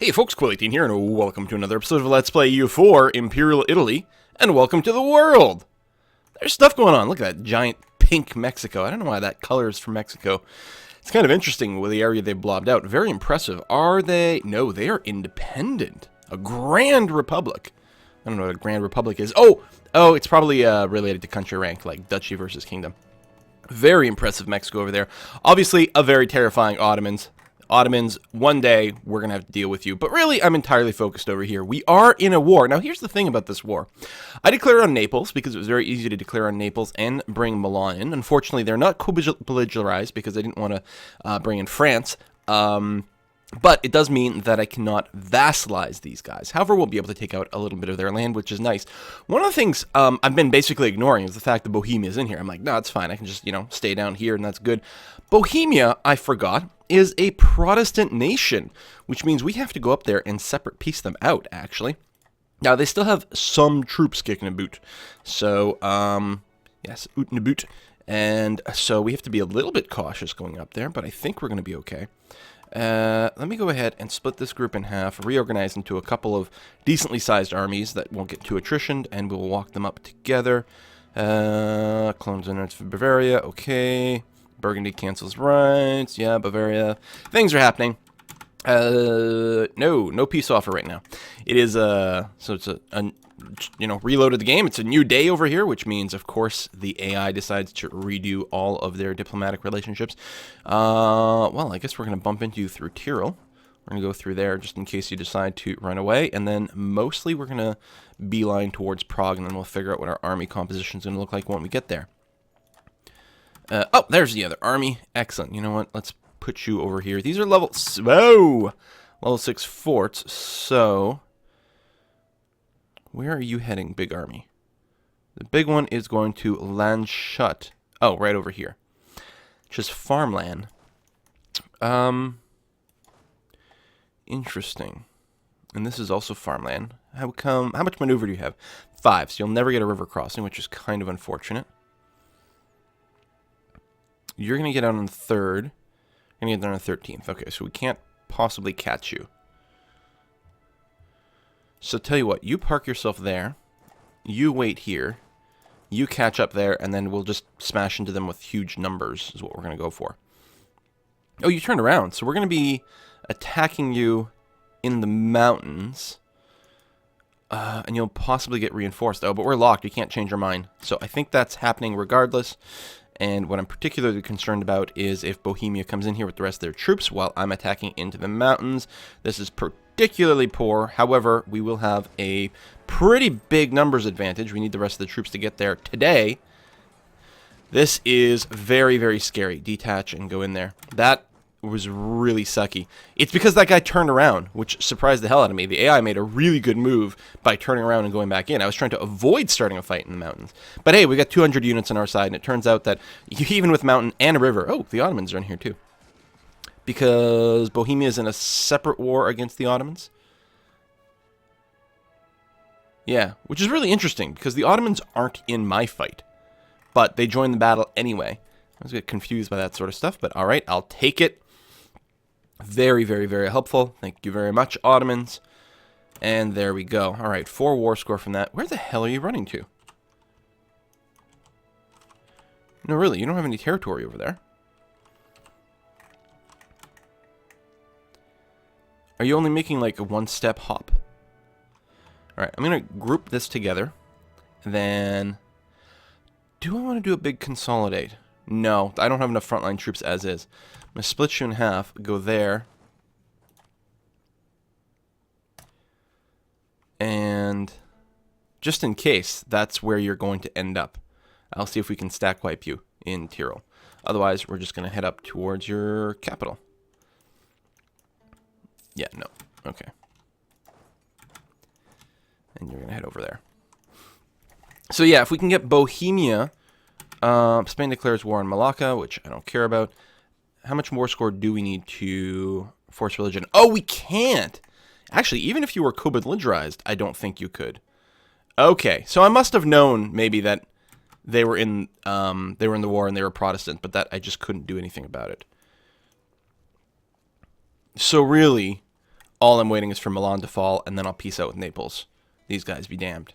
Hey folks, Quilly18 here, and welcome to another episode of Let's Play U4 Imperial Italy, and welcome to the world! There's stuff going on. Look at that giant pink Mexico. I don't know why that color is from Mexico. It's kind of interesting with the area they've blobbed out. Very impressive. Are they? No, they are independent. A Grand Republic. I don't know what a Grand Republic is. Oh, it's probably related to country rank, like Duchy versus Kingdom. Very impressive Mexico over there. Obviously, a very terrifying Ottomans. Ottomans, one day, we're going to have to deal with you. But really, I'm entirely focused over here. We are in a war. Now, here's the thing about this war. I declared on Naples because it was very easy to declare on Naples and bring Milan in. Unfortunately, they're not co-belligerized because I didn't want to bring in France. But it does mean that I cannot vassalize these guys. However, we'll be able to take out a little bit of their land, which is nice. One of the things I've been basically ignoring is the fact that Bohemia is in here. I'm like, no, it's fine. I can just, stay down here, and that's good. Bohemia, I forgot, is a Protestant nation, which means we have to go up there and separate piece them out, actually. Now, they still have some troops kicking a boot. So, yes, oot and a boot. And so we have to be a little bit cautious going up there, but I think we're going to be okay. Let me go ahead and split this group in half, reorganize into a couple of decently sized armies that won't get too attritioned, and we'll walk them up together. Clones and for Bavaria, okay. Burgundy cancels rights, yeah, Bavaria. Things are happening. No peace offer right now. It is, so it's reloaded the game. It's a new day over here, which means, of course, the AI decides to redo all of their diplomatic relationships. Well, I guess we're going to bump into you through Tyrol. We're going to go through there just in case you decide to run away. And then mostly we're going to beeline towards Prague, and then we'll figure out what our army composition is going to look like when we get there. Oh, there's the other army. Excellent. You know what? Let's put you over here. These are level 6 forts, so where are you heading, big army? The big one is going to Landshut. Oh, right over here. Just farmland. Interesting. And this is also farmland. How much maneuver do you have? 5, so you'll never get a river crossing, which is kind of unfortunate. You're going to get out on the 3rd. You're going to get there on the 13th. Okay, so we can't possibly catch you. So tell you what, you park yourself there. You wait here. You catch up there, and then we'll just smash into them with huge numbers is what we're going to go for. Oh, you turned around. So we're going to be attacking you in the mountains. And you'll possibly get reinforced. Oh, but we're locked. You can't change your mind. So I think that's happening regardless. And what I'm particularly concerned about is if Bohemia comes in here with the rest of their troops while I'm attacking into the mountains. This is particularly poor. However, we will have a pretty big numbers advantage. We need the rest of the troops to get there today. This is very, very scary. Detach and go in there. That was really sucky. It's because that guy turned around, which surprised the hell out of me. The AI made a really good move by turning around and going back in. I was trying to avoid starting a fight in the mountains. But hey, we got 200 units on our side, and it turns out that even with mountain and a river... Oh, the Ottomans are in here too. Because Bohemia is in a separate war against the Ottomans. Yeah, which is really interesting, because the Ottomans aren't in my fight. But they joined the battle anyway. I was a bit confused by that sort of stuff, but alright, I'll take it. Very, very, very helpful. Thank you very much, Ottomans. And there we go. Alright, 4 war score from that. Where the hell are you running to? No, really, you don't have any territory over there. Are you only making like a 1-step hop? Alright, I'm going to group this together. Then, do I want to do a big consolidate? No, I don't have enough frontline troops as is. I'm going to split you in half, go there. And just in case, that's where you're going to end up. I'll see if we can stack wipe you in Tyrol. Otherwise, we're just going to head up towards your capital. Yeah, no. Okay. And you're going to head over there. So yeah, if we can get Bohemia... Spain declares war on Malacca, which I don't care about. How much war score do we need to force religion? Oh, we can't! Actually, even if you were co-belligerized, I don't think you could. Okay, so I must have known maybe that they were in the war and they were Protestant, but that I just couldn't do anything about it. So really, All I'm waiting is for Milan to fall, and then I'll peace out with Naples. These guys be damned.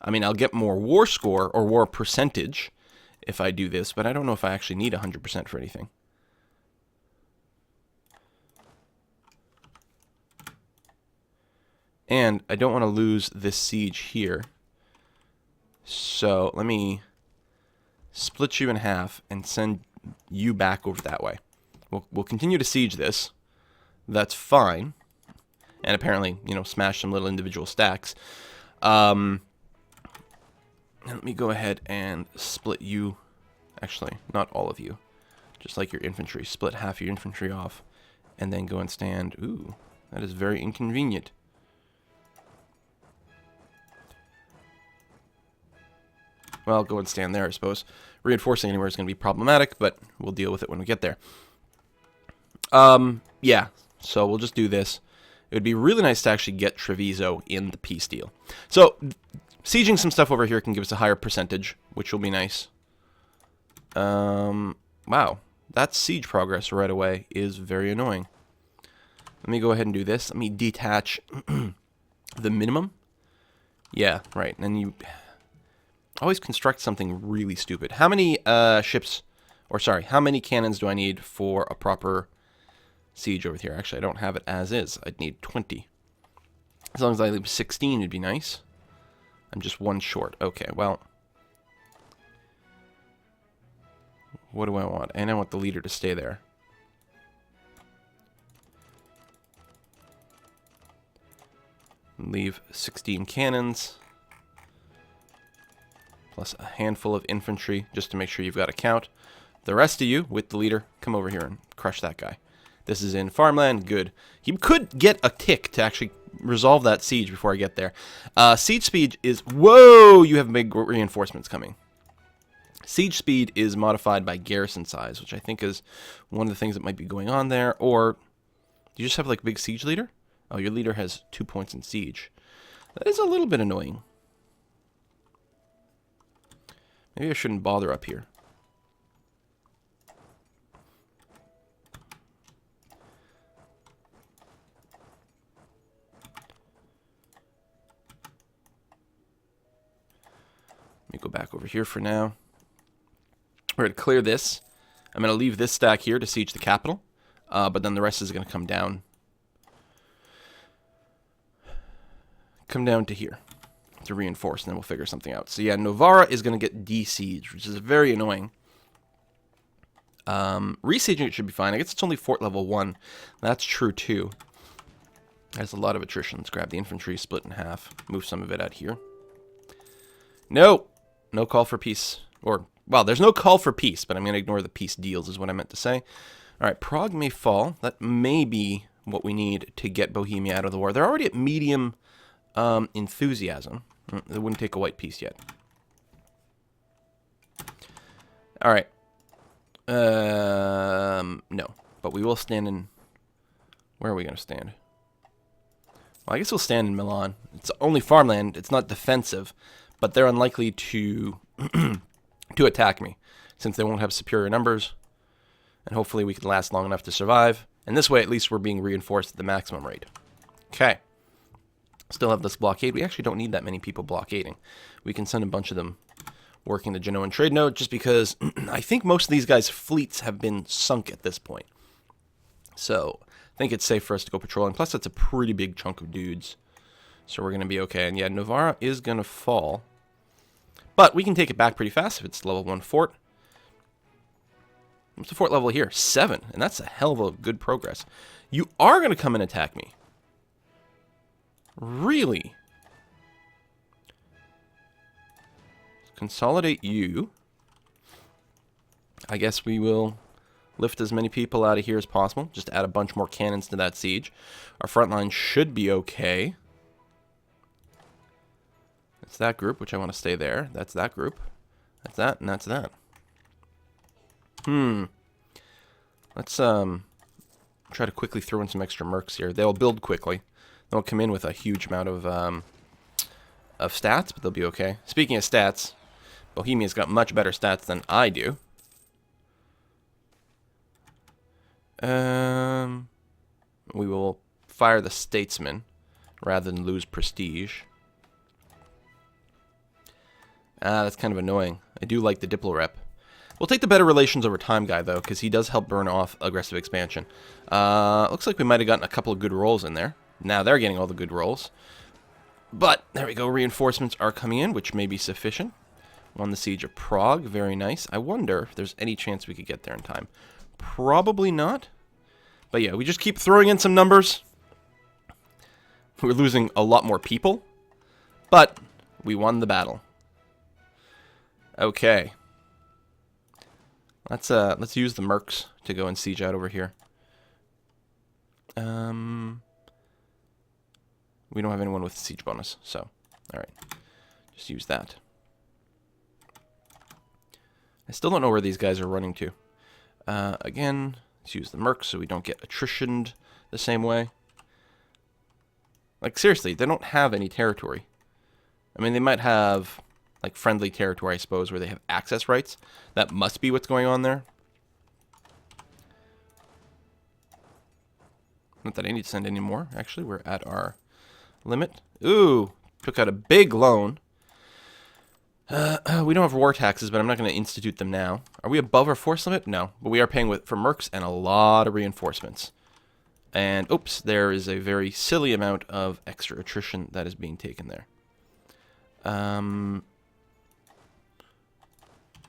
I mean, I'll get more war score or war percentage if I do this, but I don't know if I actually need 100% for anything. And I don't want to lose this siege here. So let me split you in half and send you back over that way. We'll continue to siege this. That's fine. And apparently, you know, smash some little individual stacks. And let me go ahead and split you. Actually, not all of you. Just like your infantry. Split half your infantry off. And then go and stand. Ooh, that is very inconvenient. Well, go and stand there, I suppose. Reinforcing anywhere is going to be problematic, but we'll deal with it when we get there. Yeah, so we'll just do this. It would be really nice to actually get Treviso in the peace deal. So, sieging some stuff over here can give us a higher percentage, which will be nice. Wow, that siege progress right away is very annoying. Let me go ahead and do this. Let me detach the minimum. Yeah, right, and then you always construct something really stupid. How many ships, or sorry, how many cannons do I need for a proper siege over here? Actually, I don't have it as is. I'd need 20. As long as I leave 16, it'd be nice. I'm just one short. Okay, well, what do I want? And I want the leader to stay there. Leave 16 cannons. Plus a handful of infantry, just to make sure you've got a count. The rest of you, with the leader, come over here and crush that guy. This is in farmland, good. He could get a tick to actually resolve that siege before I get there. Siege speed is... Whoa! You have big reinforcements coming. Siege speed is modified by garrison size, which I think is one of the things that might be going on there. Or, do you just have like a big siege leader? Oh, your leader has 2 points in siege. That is a little bit annoying. Maybe I shouldn't bother up here. Let me go back over here for now. We're going to clear this. I'm going to leave this stack here to siege the capital. But then the rest is going to come down. Come down to here to reinforce, and then we'll figure something out. So yeah, Novara is going to get de-sieged, which is very annoying. Resieging it should be fine. I guess it's only fort level 1. That's true too. There's a lot of attrition. Let's grab the infantry, split in half, move some of it out here. No! No call for peace. Or, well, there's no call for peace, but I'm going to ignore the peace deals is what I meant to say. Alright, Prague may fall. That may be what we need to get Bohemia out of the war. They're already at medium enthusiasm. They wouldn't take a white piece yet. Alright. No. But we will stand in... Where are we going to stand? Well, I guess we'll stand in Milan. It's only farmland. It's not defensive. But they're unlikely to to attack me, since they won't have superior numbers. And hopefully we can last long enough to survive. And this way, at least, we're being reinforced at the maximum rate. Okay. Still have this blockade. We actually don't need that many people blockading. We can send a bunch of them working the Genoan trade node, just because I think most of these guys' fleets have been sunk at this point. So I think it's safe for us to go patrolling. Plus, that's a pretty big chunk of dudes. So we're going to be okay. And yeah, Novara is going to fall. But we can take it back pretty fast if it's level 1 fort. What's the fort level here? 7. And that's a hell of a good progress. You are going to come and attack me. Really? Consolidate you. I guess we will lift as many people out of here as possible. Just add a bunch more cannons to that siege. Our front line should be okay. That's that group, which I want to stay there. That's that group. That's that, and that's that. Let's try to quickly throw in some extra mercs here. They'll build quickly. They won't come in with a huge amount of stats, but they'll be okay. Speaking of stats, Bohemia's got much better stats than I do. We will fire the statesman rather than lose prestige. That's kind of annoying. I do like the Diplo rep. We'll take the better relations over time guy, though, because he does help burn off aggressive expansion. Looks like we might have gotten a couple of good rolls in there. Now they're getting all the good rolls. But, there we go, reinforcements are coming in, which may be sufficient. Won the Siege of Prague, very nice. I wonder if there's any chance we could get there in time. Probably not. But yeah, we just keep throwing in some numbers. We're losing a lot more people. But, we won the battle. Okay. Let's use the mercs to go and siege out over here. We don't have anyone with siege bonus, so alright. Just use that. I still don't know where these guys are running to. Again, let's use the mercs so we don't get attritioned the same way. Like, seriously, they don't have any territory. I mean, they might have, like, friendly territory, I suppose, where they have access rights. That must be what's going on there. Not that I need to send any more. Actually, we're at our limit. Ooh, took out a big loan. We don't have war taxes, but I'm not going to institute them now. Are we above our force limit? No, but we are paying for mercs and a lot of reinforcements. And, oops, there is a very silly amount of extra attrition that is being taken there.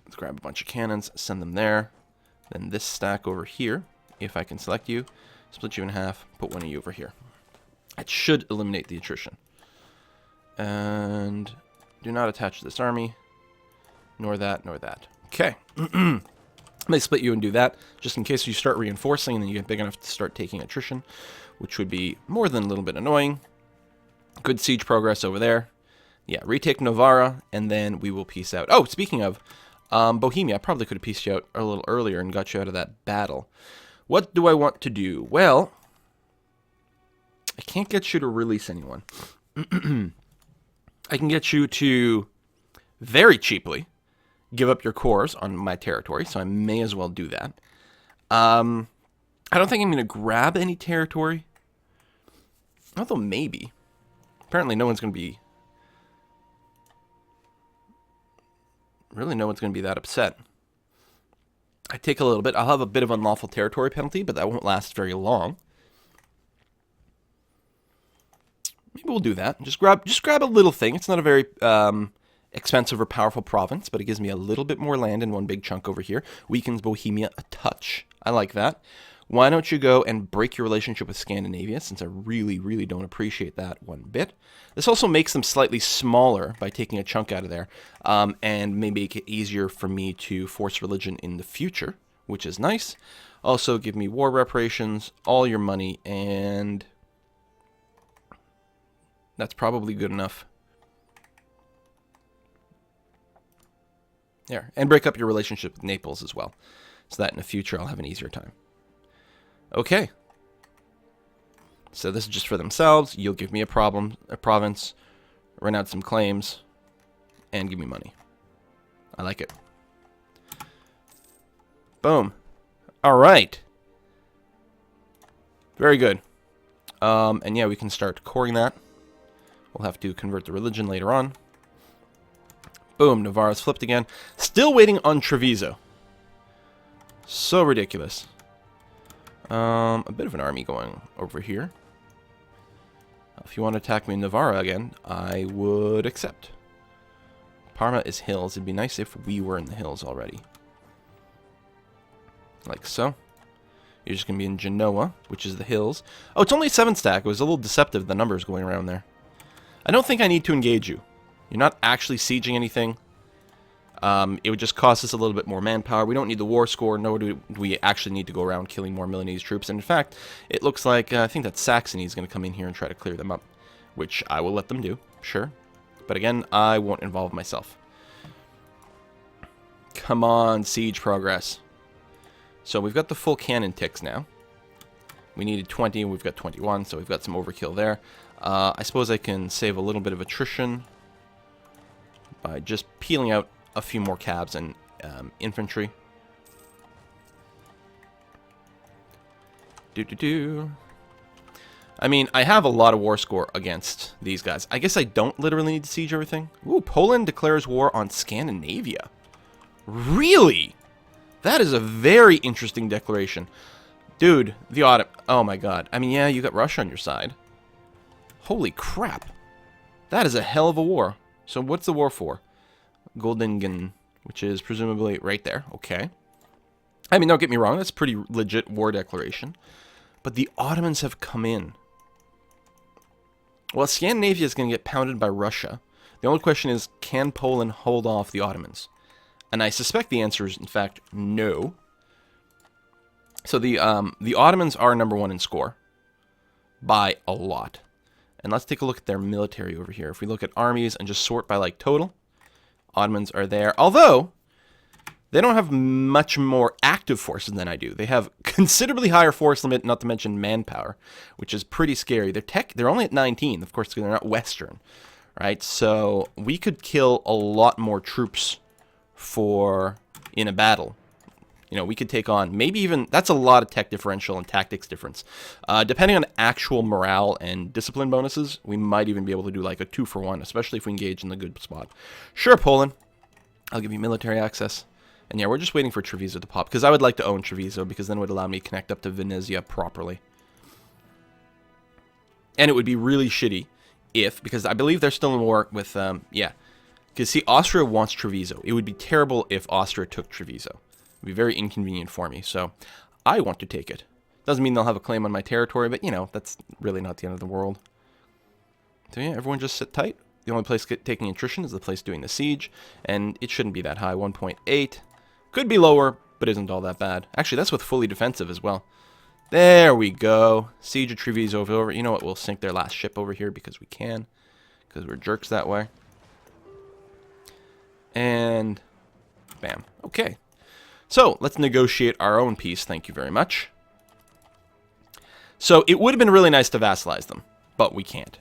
Let's grab a bunch of cannons, send them there. Then this stack over here, if I can select you, split you in half, put one of you over here. That should eliminate the attrition. And do not attach to this army, nor that, nor that. Okay. I may split you and do that, just in case you start reinforcing and then you get big enough to start taking attrition, which would be more than a little bit annoying. Good siege progress over there. Yeah, retake Novara, and then we will peace out. Oh, speaking of Bohemia, I probably could have pieced you out a little earlier and got you out of that battle. What do I want to do? Well, I can't get you to release anyone. I can get you to very cheaply give up your cores on my territory, so I may as well do that. I don't think I'm going to grab any territory. Although maybe. Apparently no one's going to be... Really no one's going to be that upset. I take a little bit. I'll have a bit of unlawful territory penalty, but that won't last very long. Maybe we'll do that. Just grab a little thing. It's not a very expensive or powerful province, but it gives me a little bit more land in one big chunk over here. Weakens Bohemia a touch. I like that. Why don't you go and break your relationship with Scandinavia, since I really, really don't appreciate that one bit. This also makes them slightly smaller by taking a chunk out of there, and may make it easier for me to force religion in the future, which is nice. Also, give me war reparations, all your money, and that's probably good enough. There, and break up your relationship with Naples as well, so that in the future I'll have an easier time. Okay. So this is just for themselves. You'll give me a province, run out some claims, and give me money. I like it. Boom. All right. Very good. And yeah, we can start coring that. We'll have to convert the religion later on. Boom, Navarra's flipped again. Still waiting on Treviso. So ridiculous. A bit of an army going over here. If you want to attack me in Navarra again, I would accept. Parma is hills. It'd be nice if we were in the hills already. Like so. You're just going to be in Genoa, which is the hills. Oh, it's only 7 stack. It was a little deceptive, the numbers going around there. I don't think I need to engage you. You're not actually sieging anything. It would just cost us a little bit more manpower. We don't need the war score, nor do we actually need to go around killing more Milanese troops. And in fact, it looks like, I think that Saxony is going to come in here and try to clear them up. Which I will let them do, sure. But again, I won't involve myself. Come on, siege progress. So we've got the full cannon ticks now. We needed 20, and we've got 21, so we've got some overkill there. I suppose I can save a little bit of attrition by just peeling out a few more cabs and infantry. I mean, I have a lot of war score against these guys. I guess I don't literally need to siege everything. Ooh, Poland declares war on Scandinavia. Really? That is a very interesting declaration. Dude, the Ottoman... Oh my god. I mean, yeah, you got Russia on your side. Holy crap. That is a hell of a war. So what's the war for? Goldingen, which is presumably right there. Okay. I mean, don't get me wrong. That's a pretty legit war declaration. But the Ottomans have come in. Well, Scandinavia is going to get pounded by Russia. The only question is, can Poland hold off the Ottomans? And I suspect the answer is, in fact, no. So the Ottomans are number one in score. By a lot. And let's take a look at their military over here. If we look at armies and just sort by, like, total, Ottomans are there. Although, they don't have much more active forces than I do. They have considerably higher force limit, not to mention manpower, which is pretty scary. They're only at 19, of course, because they're not Western, right? So we could kill a lot more troops in a battle. You know, we could take on maybe even, that's a lot of tech differential and tactics difference. Depending on actual morale and discipline bonuses, we might even be able to do like a 2-for-1, especially if we engage in the good spot. Sure, Poland. I'll give you military access. And yeah, we're just waiting for Treviso to pop, because I would like to own Treviso, because then it would allow me to connect up to Venezia properly. And it would be really shitty if, because I believe they're still in war with, yeah. Because, see, Austria wants Treviso. It would be terrible if Austria took Treviso. It would be very inconvenient for me, so I want to take it. Doesn't mean they'll have a claim on my territory, but, you know, that's really not the end of the world. So, yeah, everyone just sit tight. The only place taking attrition is the place doing the siege, and it shouldn't be that high, 1.8. Could be lower, but isn't all that bad. Actually, that's with fully defensive as well. There we go. Siege of Treviso over. You know what? We'll sink their last ship over here because we can. Because we're jerks that way. And bam. Okay. So, let's negotiate our own peace. Thank you very much. So, it would have been really nice to vassalize them, but we can't.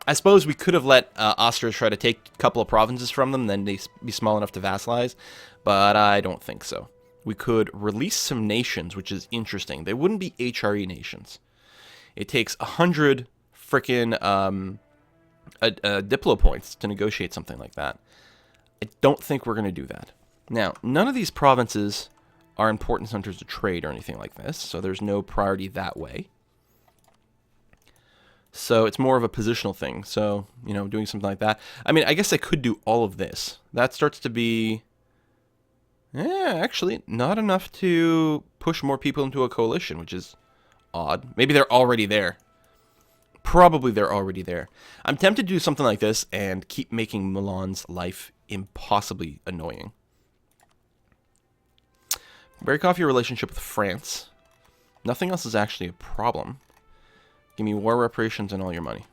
I suppose we could have let Austria try to take a couple of provinces from them, then they'd be small enough to vassalize, but I don't think so. We could release some nations, which is interesting. They wouldn't be HRE nations. It takes 100 frickin' Diplo points to negotiate something like that. I don't think we're going to do that. Now, none of these provinces are important centers of trade or anything like this, so there's no priority that way. So it's more of a positional thing. So, you know, doing something like that. I mean, I guess I could do all of this. That starts to be... yeah, actually, not enough to push more people into a coalition, which is odd. Maybe they're already there. Probably they're already there. I'm tempted to do something like this and keep making Milan's life impossibly annoying. Break off your relationship with France. Nothing else is actually a problem. Give me war reparations and all your money.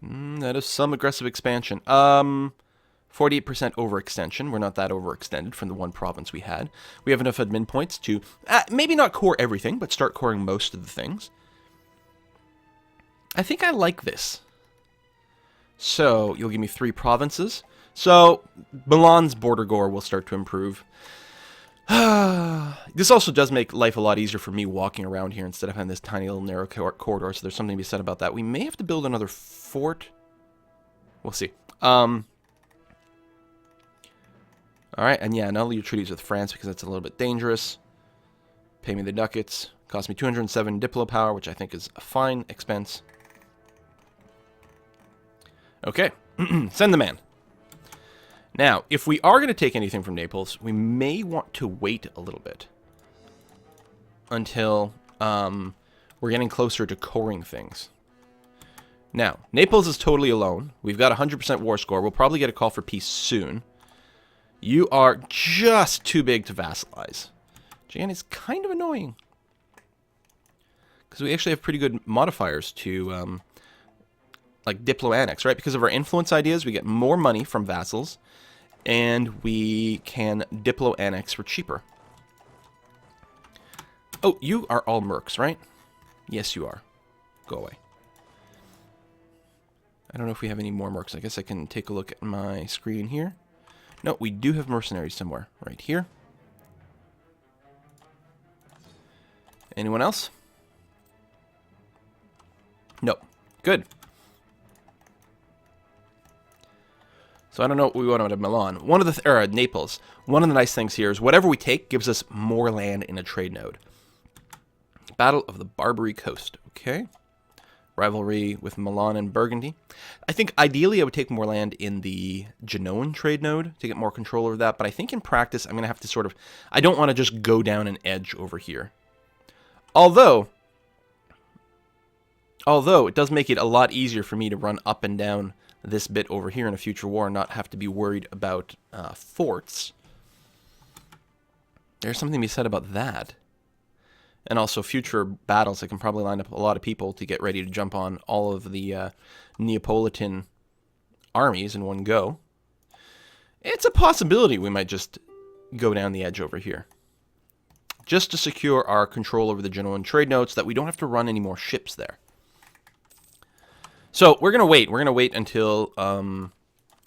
That is some aggressive expansion. 48% overextension. We're not that overextended from the one province we had. We have enough admin points to maybe not core everything, but start coring most of the things. I think I like this. So, you'll give me 3 provinces. So, Milan's border gore will start to improve. This also does make life a lot easier for me walking around here instead of having this tiny little narrow corridor, so there's something to be said about that. We may have to build another fort. We'll see. Alright, and yeah, null your treaties with France because that's a little bit dangerous. Pay me the ducats. Cost me 207 Diplo power, which I think is a fine expense. Okay, send the man. Now, if we are going to take anything from Naples, we may want to wait a little bit until we're getting closer to coring things. Now, Naples is totally alone. We've got 100% war score. We'll probably get a call for peace soon. You are just too big to vassalize. Jan is kind of annoying. Because we actually have pretty good modifiers to, like, Diplo Annex, right? Because of our influence ideas, we get more money from vassals. And we can Diplo Annex for cheaper. Oh, you are all mercs, right? Yes, you are. Go away. I don't know if we have any more mercs. I guess I can take a look at my screen here. No, we do have mercenaries somewhere. Right here. Anyone else? Nope. Good. So I don't know what we want out of Milan. Or Naples. One of the nice things here is whatever we take gives us more land in a trade node. Battle of the Barbary Coast. Okay. Rivalry with Milan and Burgundy. I think ideally I would take more land in the Genoan trade node to get more control over that, but I think in practice I'm going to have to sort of... I don't want to just go down an edge over here. Although it does make it a lot easier for me to run up and down this bit over here in a future war and not have to be worried about forts. There's something to be said about that. And also future battles, I can probably line up a lot of people to get ready to jump on all of the Neapolitan armies in one go. It's a possibility we might just go down the edge over here. Just to secure our control over the Genoan trade nodes so that we don't have to run any more ships there. So we're going to wait. We're going to wait until,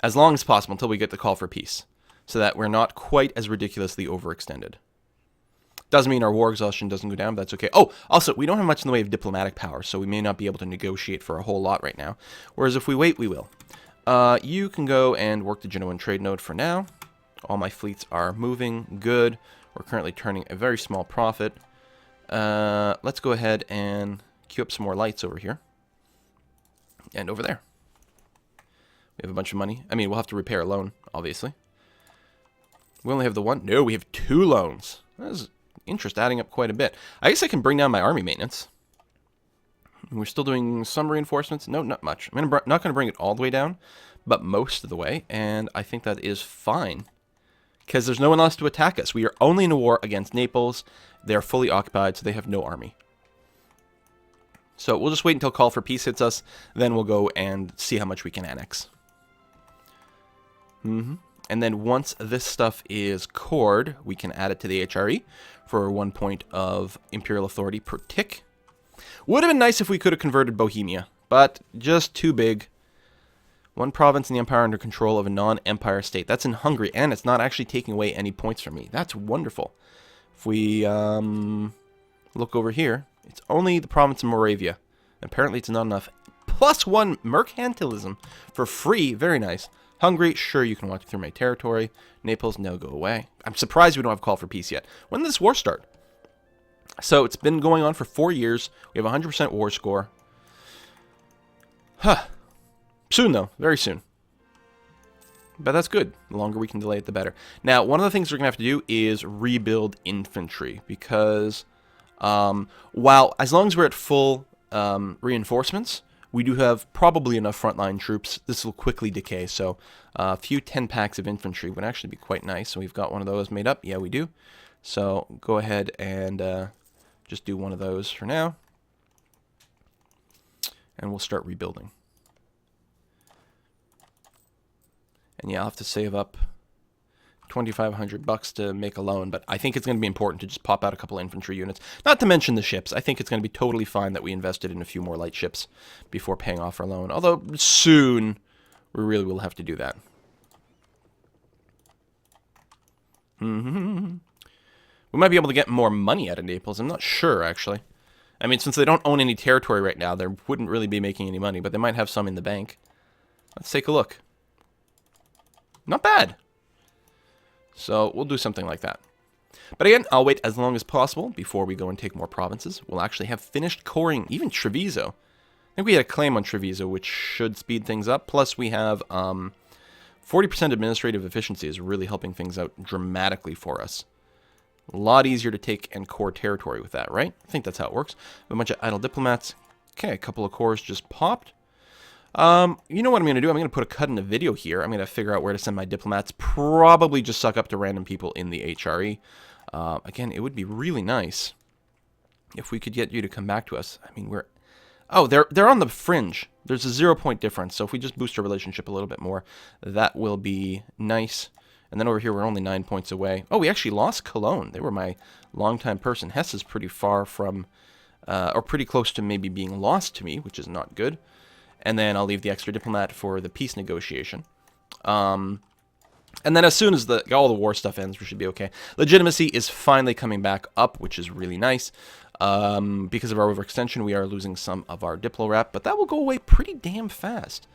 as long as possible, until we get the call for peace. So that we're not quite as ridiculously overextended. Doesn't mean our war exhaustion doesn't go down, but that's okay. Oh, also, we don't have much in the way of diplomatic power, so we may not be able to negotiate for a whole lot right now. Whereas if we wait, we will. You can go and work the Genoan trade node for now. All my fleets are moving. Good. We're currently turning a very small profit. Let's go ahead and queue up some more lights over here. And over there. We have a bunch of money. I mean, we'll have to repair a loan, obviously. We only have the one. No, we have 2 loans. That is interest adding up quite a bit. I guess I can bring down my army maintenance. We're still doing some reinforcements. No, not much. I'm not going to bring it all the way down, but most of the way. And I think that is fine. Because there's no one else to attack us. We are only in a war against Naples. They are fully occupied, so they have no army. So we'll just wait until call for peace hits us. Then we'll go and see how much we can annex. And then once this stuff is cored, we can add it to the HRE for 1 point of Imperial authority per tick. Would have been nice if we could have converted Bohemia, but just too big. 1 province in the empire under control of a non-empire state. That's in Hungary, and it's not actually taking away any points from me. That's wonderful. If we look over here, it's only the province of Moravia. Apparently it's not enough. +1 mercantilism for free. Very nice. Hungary, sure, you can walk through my territory. Naples, no, go away. I'm surprised we don't have call for peace yet. When did this war start? So it's been going on for 4 years. We have 100% war score. Soon, though. Very soon. But that's good. The longer we can delay it, the better. Now, one of the things we're going to have to do is rebuild infantry. Because while, as long as we're at full reinforcements, we do have probably enough frontline troops. This will quickly decay, so a few 10 packs of infantry would actually be quite nice. So we've got one of those made up. Yeah, we do. So go ahead and just do one of those for now. And we'll start rebuilding. And yeah, I'll have to save up $2,500 to make a loan, but I think it's going to be important to just pop out a couple infantry units. Not to mention the ships. I think it's going to be totally fine that we invested in a few more light ships before paying off our loan. Although soon we really will have to do that. We might be able to get more money out of Naples. I'm not sure, actually. I mean, since they don't own any territory right now, they wouldn't really be making any money, but they might have some in the bank. Let's take a look. Not bad. So we'll do something like that. But again, I'll wait as long as possible before we go and take more provinces. We'll actually have finished coring even Treviso. I think we had a claim on Treviso, which should speed things up. Plus, we have 40% administrative efficiency is really helping things out dramatically for us. A lot easier to take and core territory with that, right? I think that's how it works. A bunch of idle diplomats. Okay, a couple of cores just popped. You know what I'm going to do? I'm going to put a cut in the video here. I'm going to figure out where to send my diplomats. Probably just suck up to random people in the HRE. Again, it would be really nice if we could get you to come back to us. I mean, we're... Oh, they're on the fringe. There's a 0-point difference. So if we just boost our relationship a little bit more, that will be nice. And then over here, we're only 9 points away. Oh, we actually lost Cologne. They were my longtime person. Hesse is pretty far from... or pretty close to maybe being lost to me, which is not good. And then I'll leave the extra diplomat for the peace negotiation. And then as soon as all the war stuff ends, we should be okay. Legitimacy is finally coming back up, which is really nice. Because of our overextension, we are losing some of our Diplo rep, but that will go away pretty damn fast.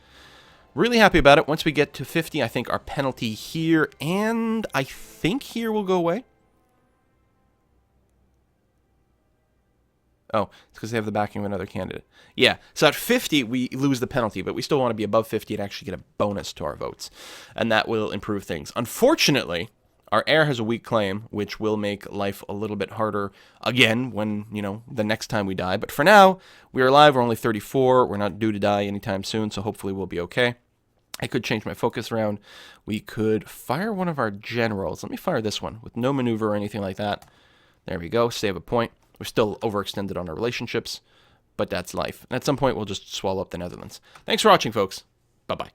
Really happy about it. Once we get to 50, I think our penalty here and I think here will go away. Oh, it's because they have the backing of another candidate. Yeah, so at 50, we lose the penalty, but we still want to be above 50 and actually get a bonus to our votes. And that will improve things. Unfortunately, our heir has a weak claim, which will make life a little bit harder again when, the next time we die. But for now, we are alive. We're only 34. We're not due to die anytime soon, so hopefully we'll be okay. I could change my focus around. We could fire one of our generals. Let me fire this one with no maneuver or anything like that. There we go. Save a point. We're still overextended on our relationships, but that's life. And at some point, we'll just swallow up the Netherlands. Thanks for watching, folks. Bye-bye.